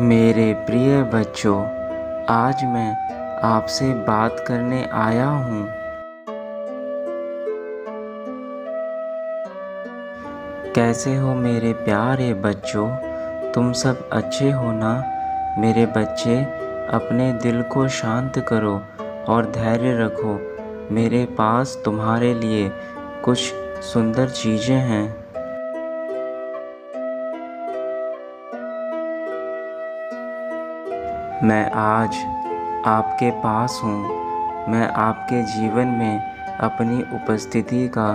मेरे प्रिय बच्चों, आज मैं आपसे बात करने आया हूँ। कैसे हो मेरे प्यारे बच्चों? तुम सब अच्छे हो ना? मेरे बच्चे, अपने दिल को शांत करो और धैर्य रखो। मेरे पास तुम्हारे लिए कुछ सुंदर चीज़ें हैं। मैं आज आपके पास हूँ। मैं आपके जीवन में अपनी उपस्थिति का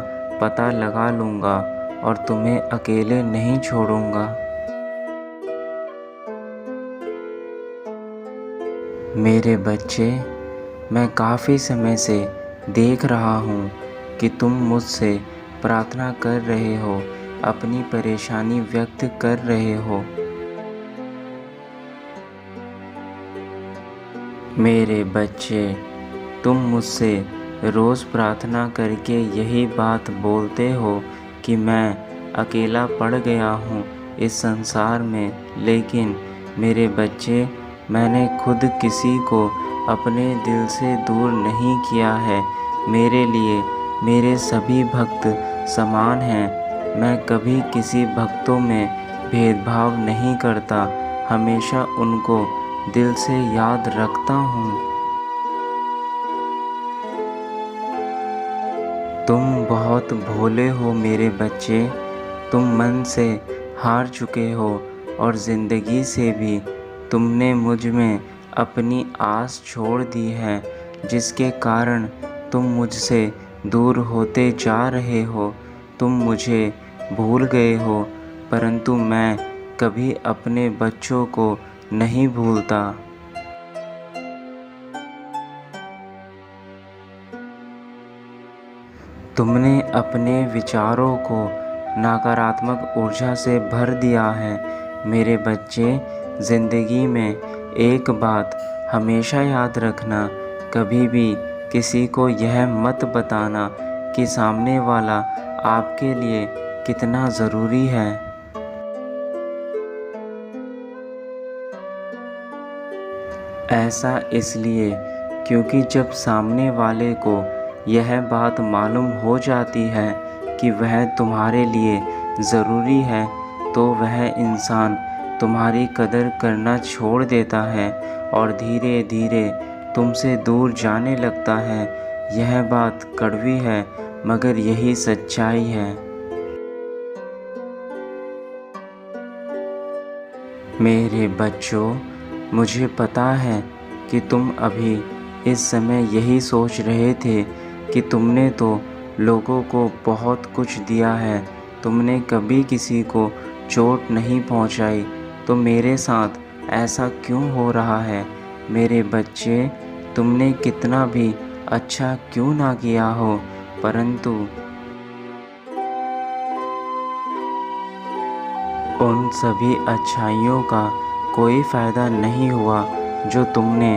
पता लगा लूँगा और तुम्हें अकेले नहीं छोड़ूँगा। मेरे बच्चे, मैं काफ़ी समय से देख रहा हूँ कि तुम मुझसे प्रार्थना कर रहे हो, अपनी परेशानी व्यक्त कर रहे हो। मेरे बच्चे, तुम मुझसे रोज़ प्रार्थना करके यही बात बोलते हो कि मैं अकेला पड़ गया हूँ इस संसार में। लेकिन मेरे बच्चे, मैंने खुद किसी को अपने दिल से दूर नहीं किया है। मेरे लिए मेरे सभी भक्त समान हैं। मैं कभी किसी भक्तों में भेदभाव नहीं करता, हमेशा उनको दिल से याद रखता हूँ। तुम बहुत भोले हो मेरे बच्चे। तुम मन से हार चुके हो और ज़िंदगी से भी तुमने मुझ में अपनी आस छोड़ दी है, जिसके कारण तुम मुझसे दूर होते जा रहे हो। तुम मुझे भूल गए हो, परंतु मैं कभी अपने बच्चों को नहीं भूलता। तुमने अपने विचारों को नकारात्मक ऊर्जा से भर दिया है। मेरे बच्चे, ज़िंदगी में एक बात हमेशा याद रखना, कभी भी किसी को यह मत बताना कि सामने वाला आपके लिए कितना ज़रूरी है। ऐसा इसलिए क्योंकि जब सामने वाले को यह बात मालूम हो जाती है कि वह तुम्हारे लिए ज़रूरी है, तो वह इंसान तुम्हारी कदर करना छोड़ देता है और धीरे धीरे तुमसे दूर जाने लगता है। यह बात कड़वी है, मगर यही सच्चाई है। मेरे बच्चों, मुझे पता है कि तुम अभी इस समय यही सोच रहे थे कि तुमने तो लोगों को बहुत कुछ दिया है, तुमने कभी किसी को चोट नहीं पहुंचाई, तो मेरे साथ ऐसा क्यों हो रहा है? मेरे बच्चे, तुमने कितना भी अच्छा क्यों ना किया हो, परंतु उन सभी अच्छाइयों का कोई फ़ायदा नहीं हुआ जो तुमने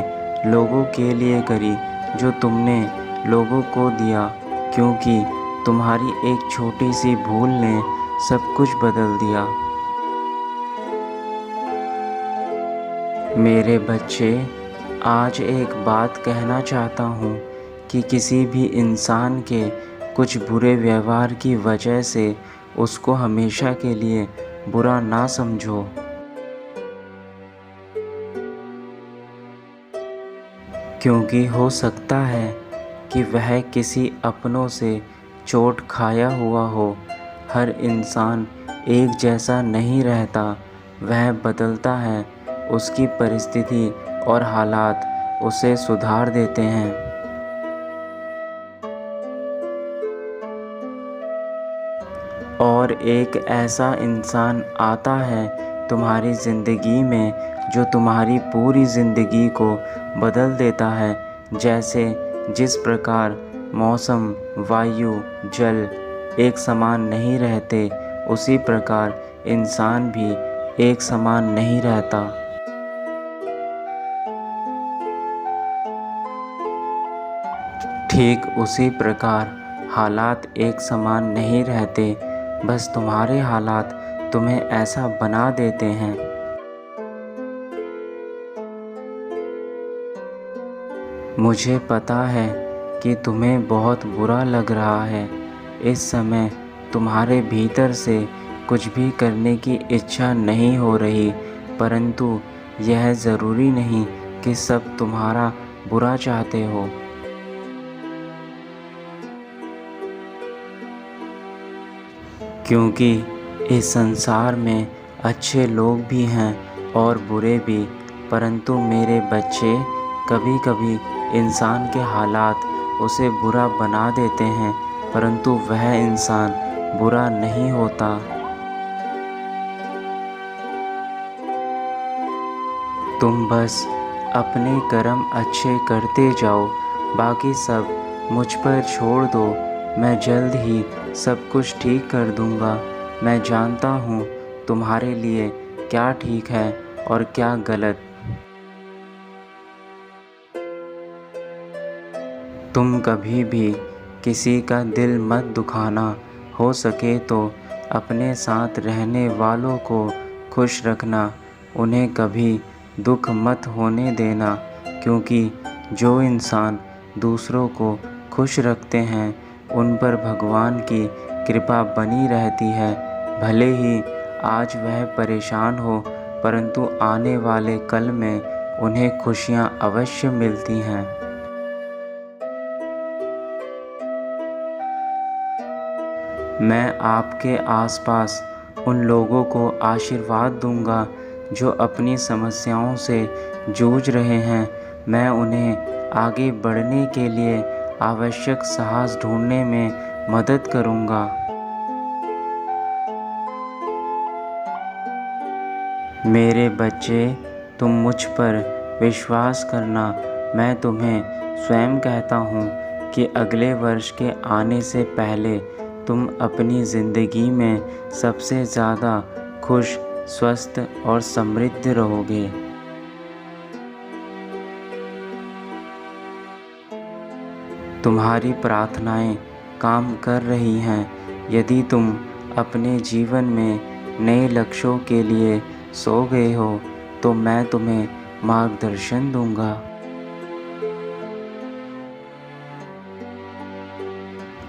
लोगों के लिए करी, जो तुमने लोगों को दिया, क्योंकि तुम्हारी एक छोटी सी भूल ने सब कुछ बदल दिया। मेरे बच्चे, आज एक बात कहना चाहता हूँ कि किसी भी इंसान के कुछ बुरे व्यवहार की वजह से उसको हमेशा के लिए बुरा ना समझो। क्योंकि हो सकता है कि वह किसी अपनों से चोट खाया हुआ हो। हर इंसान एक जैसा नहीं रहता, वह बदलता है। उसकी परिस्थिति और हालात उसे सुधार देते हैं। और एक ऐसा इंसान आता है तुम्हारी ज़िंदगी में जो तुम्हारी पूरी ज़िंदगी को बदल देता है। जैसे जिस प्रकार मौसम, वायु, जल एक समान नहीं रहते, उसी प्रकार इंसान भी एक समान नहीं रहता। ठीक उसी प्रकार हालात एक समान नहीं रहते, बस तुम्हारे हालात तुम्हें ऐसा बना देते हैं। मुझे पता है कि तुम्हें बहुत बुरा लग रहा है। इस समय तुम्हारे भीतर से कुछ भी करने की इच्छा नहीं हो रही, परंतु यह ज़रूरी नहीं कि सब तुम्हारा बुरा चाहते हो। क्योंकि इस संसार में अच्छे लोग भी हैं और बुरे भी, परंतु मेरे बच्चे, कभी कभी इंसान के हालात उसे बुरा बना देते हैं, परंतु वह इंसान बुरा नहीं होता। तुम बस अपने कर्म अच्छे करते जाओ, बाकी सब मुझ पर छोड़ दो। मैं जल्द ही सब कुछ ठीक कर दूंगा। मैं जानता हूँ तुम्हारे लिए क्या ठीक है और क्या गलत। तुम कभी भी किसी का दिल मत दुखाना। हो सके तो अपने साथ रहने वालों को खुश रखना। उन्हें कभी दुख मत होने देना, क्योंकि जो इंसान दूसरों को खुश रखते हैं उन पर भगवान की कृपा बनी रहती है। भले ही आज वह परेशान हो, परंतु आने वाले कल में उन्हें खुशियाँ अवश्य मिलती हैं। मैं आपके आसपास उन लोगों को आशीर्वाद दूंगा जो अपनी समस्याओं से जूझ रहे हैं। मैं उन्हें आगे बढ़ने के लिए आवश्यक साहस ढूंढने में मदद करूंगा। मेरे बच्चे, तुम मुझ पर विश्वास करना। मैं तुम्हें स्वयं कहता हूँ कि अगले वर्ष के आने से पहले तुम अपनी ज़िंदगी में सबसे ज़्यादा खुश, स्वस्थ और समृद्ध रहोगे। तुम्हारी प्रार्थनाएं काम कर रही हैं। यदि तुम अपने जीवन में नए लक्ष्यों के लिए सो गए हो, तो मैं तुम्हें मार्गदर्शन दूंगा।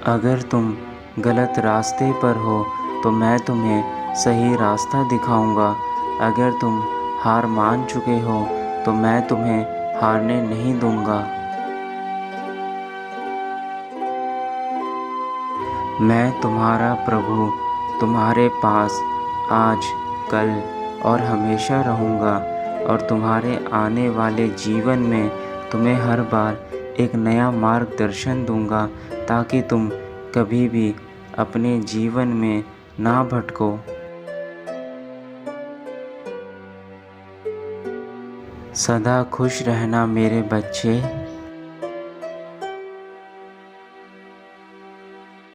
अगर तुम गलत रास्ते पर हो, तो मैं तुम्हें सही रास्ता दिखाऊंगा। अगर तुम हार मान चुके हो, तो मैं तुम्हें हारने नहीं दूंगा। मैं तुम्हारा प्रभु तुम्हारे पास आज, कल और हमेशा रहूँगा, और तुम्हारे आने वाले जीवन में तुम्हें हर बार एक नया मार्गदर्शन दूंगा, ताकि तुम कभी भी अपने जीवन में ना भटको। सदा खुश रहना मेरे बच्चे।